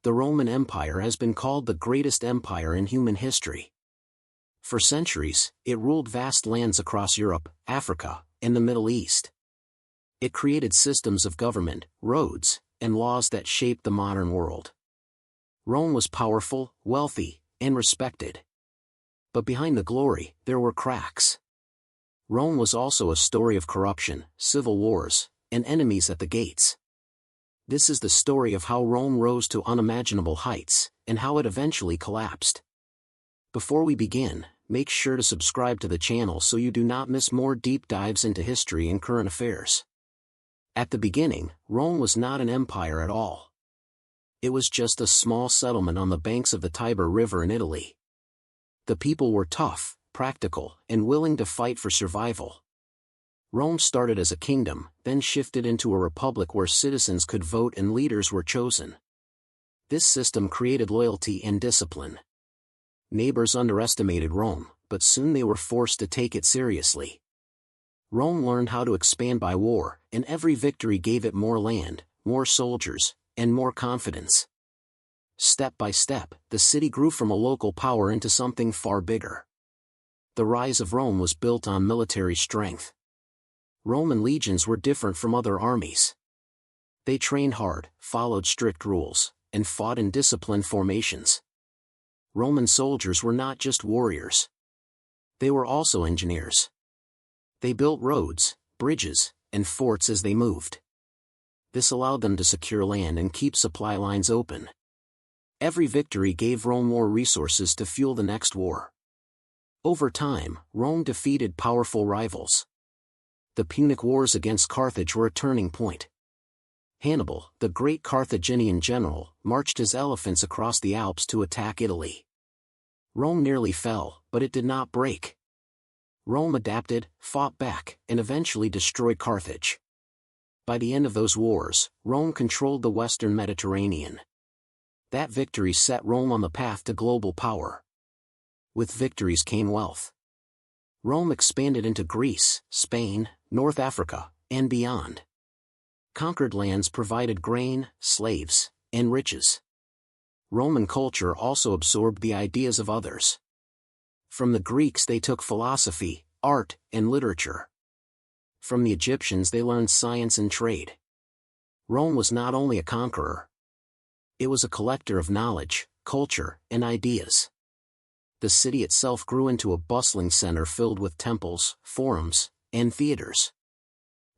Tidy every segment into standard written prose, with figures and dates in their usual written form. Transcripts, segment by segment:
the Roman Empire has been called the greatest empire in human history. For centuries, it ruled vast lands across Europe, Africa, and the Middle East. It created systems of government, roads, and laws that shaped the modern world. Rome was powerful, wealthy, and respected. But behind the glory, there were cracks. Rome was also a story of corruption, civil wars, and enemies at the gates. This is the story of how Rome rose to unimaginable heights, and how it eventually collapsed. Before we begin, make sure to subscribe to the channel so you do not miss more deep dives into history and current affairs. At the beginning, Rome was not an empire at all. It was just a small settlement on the banks of the Tiber River in Italy. The people were tough, practical, and willing to fight for survival. Rome started as a kingdom, then shifted into a republic where citizens could vote and leaders were chosen. This system created loyalty and discipline. Neighbors underestimated Rome, but soon they were forced to take it seriously. Rome learned how to expand by war, and every victory gave it more land, more soldiers, and more confidence. Step by step, the city grew from a local power into something far bigger. The rise of Rome was built on military strength. Roman legions were different from other armies. They trained hard, followed strict rules, and fought in disciplined formations. Roman soldiers were not just warriors. They were also engineers. They built roads, bridges, and forts as they moved. This allowed them to secure land and keep supply lines open. Every victory gave Rome more resources to fuel the next war. Over time, Rome defeated powerful rivals. The Punic Wars against Carthage were a turning point. Hannibal, the great Carthaginian general, marched his elephants across the Alps to attack Italy. Rome nearly fell, but it did not break. Rome adapted, fought back, and eventually destroyed Carthage. By the end of those wars, Rome controlled the western Mediterranean. That victory set Rome on the path to global power. With victories came wealth. Rome expanded into Greece, Spain, North Africa, and beyond. Conquered lands provided grain, slaves, and riches. Roman culture also absorbed the ideas of others. From the Greeks they took philosophy, art, and literature. From the Egyptians they learned science and trade. Rome was not only a conqueror. It was a collector of knowledge, culture, and ideas. The city itself grew into a bustling center filled with temples, forums, and theaters.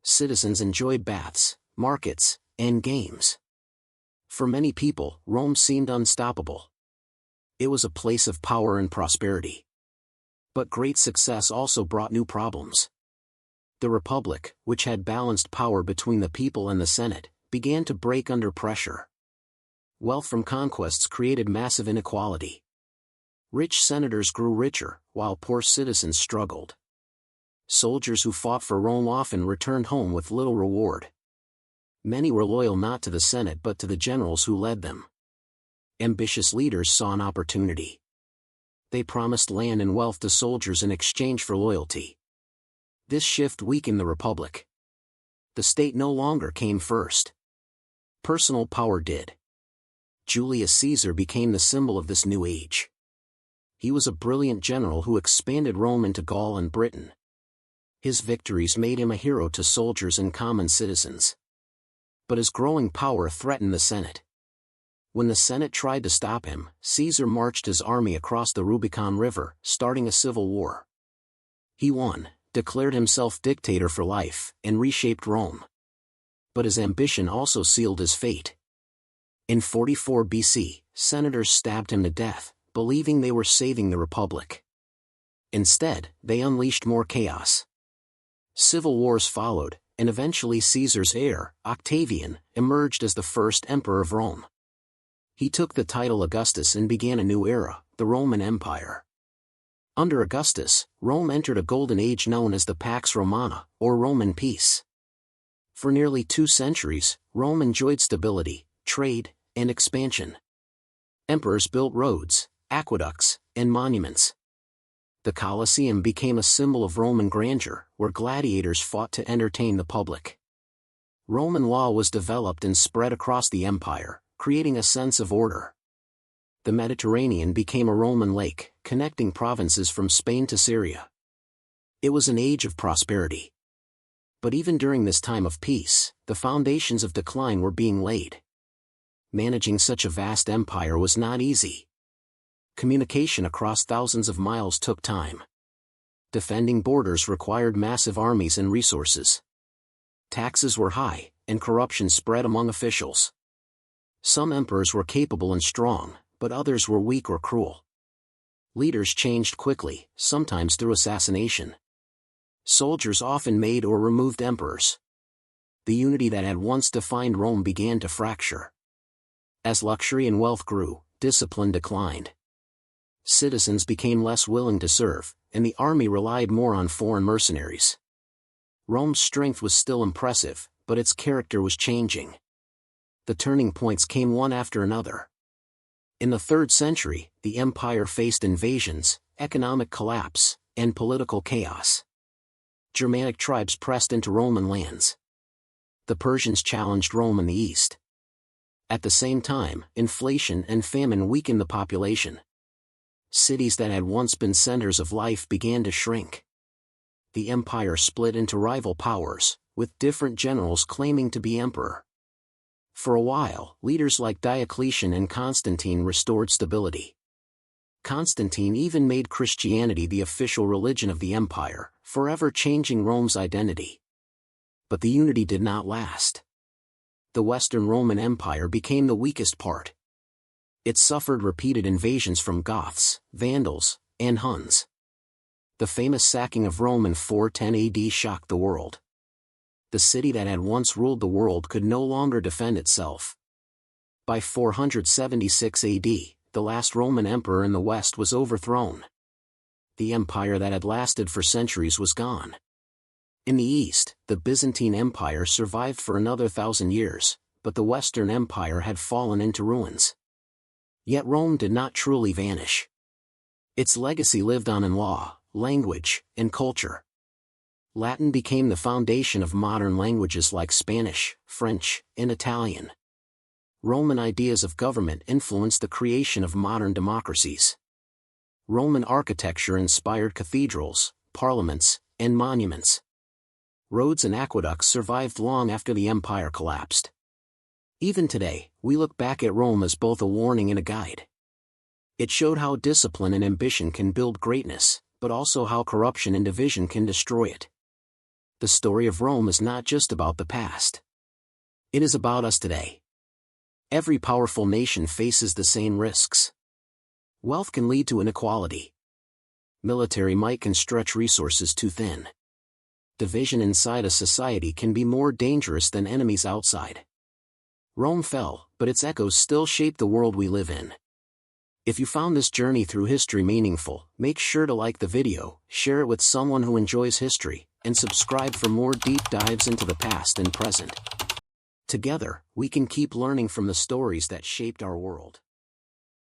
Citizens enjoyed baths, markets, and games. For many people, Rome seemed unstoppable. It was a place of power and prosperity. But great success also brought new problems. The Republic, which had balanced power between the people and the Senate, began to break under pressure. Wealth from conquests created massive inequality. Rich senators grew richer, while poor citizens struggled. Soldiers who fought for Rome often returned home with little reward. Many were loyal not to the Senate but to the generals who led them. Ambitious leaders saw an opportunity. They promised land and wealth to soldiers in exchange for loyalty. This shift weakened the Republic. The state no longer came first. Personal power did. Julius Caesar became the symbol of this new age. He was a brilliant general who expanded Rome into Gaul and Britain. His victories made him a hero to soldiers and common citizens. But his growing power threatened the Senate. When the Senate tried to stop him, Caesar marched his army across the Rubicon River, starting a civil war. He won, declared himself dictator for life, and reshaped Rome. But his ambition also sealed his fate. In 44 BC, senators stabbed him to death, believing they were saving the Republic. Instead, they unleashed more chaos. Civil wars followed, and eventually Caesar's heir, Octavian, emerged as the first emperor of Rome. He took the title Augustus and began a new era, the Roman Empire. Under Augustus, Rome entered a golden age known as the Pax Romana, or Roman peace. For nearly 2 centuries, Rome enjoyed stability, trade, and expansion. Emperors built roads, aqueducts, and monuments. The Colosseum became a symbol of Roman grandeur, where gladiators fought to entertain the public. Roman law was developed and spread across the empire, creating a sense of order. The Mediterranean became a Roman lake, connecting provinces from Spain to Syria. It was an age of prosperity. But even during this time of peace, the foundations of decline were being laid. Managing such a vast empire was not easy. Communication across thousands of miles took time. Defending borders required massive armies and resources. Taxes were high, and corruption spread among officials. Some emperors were capable and strong, but others were weak or cruel. Leaders changed quickly, sometimes through assassination. Soldiers often made or removed emperors. The unity that had once defined Rome began to fracture. As luxury and wealth grew, discipline declined. Citizens became less willing to serve, and the army relied more on foreign mercenaries. Rome's strength was still impressive, but its character was changing. The turning points came one after another. In the 3rd century, the empire faced invasions, economic collapse, and political chaos. Germanic tribes pressed into Roman lands. The Persians challenged Rome in the east. At the same time, inflation and famine weakened the population. Cities that had once been centers of life began to shrink. The empire split into rival powers, with different generals claiming to be emperor. For a while, leaders like Diocletian and Constantine restored stability. Constantine even made Christianity the official religion of the empire, forever changing Rome's identity. But the unity did not last. The Western Roman Empire became the weakest part. It suffered repeated invasions from Goths, Vandals, and Huns. The famous sacking of Rome in 410 AD shocked the world. The city that had once ruled the world could no longer defend itself. By 476 AD, the last Roman emperor in the West was overthrown. The empire that had lasted for centuries was gone. In the East, the Byzantine Empire survived for another 1,000 years, but the Western Empire had fallen into ruins. Yet Rome did not truly vanish. Its legacy lived on in law, language, and culture. Latin became the foundation of modern languages like Spanish, French, and Italian. Roman ideas of government influenced the creation of modern democracies. Roman architecture inspired cathedrals, parliaments, and monuments. Roads and aqueducts survived long after the empire collapsed. Even today, we look back at Rome as both a warning and a guide. It showed how discipline and ambition can build greatness, but also how corruption and division can destroy it. The story of Rome is not just about the past. It is about us today. Every powerful nation faces the same risks. Wealth can lead to inequality. Military might can stretch resources too thin. Division inside a society can be more dangerous than enemies outside. Rome fell, but its echoes still shape the world we live in. If you found this journey through history meaningful, make sure to like the video, share it with someone who enjoys history, and subscribe for more deep dives into the past and present. Together, we can keep learning from the stories that shaped our world.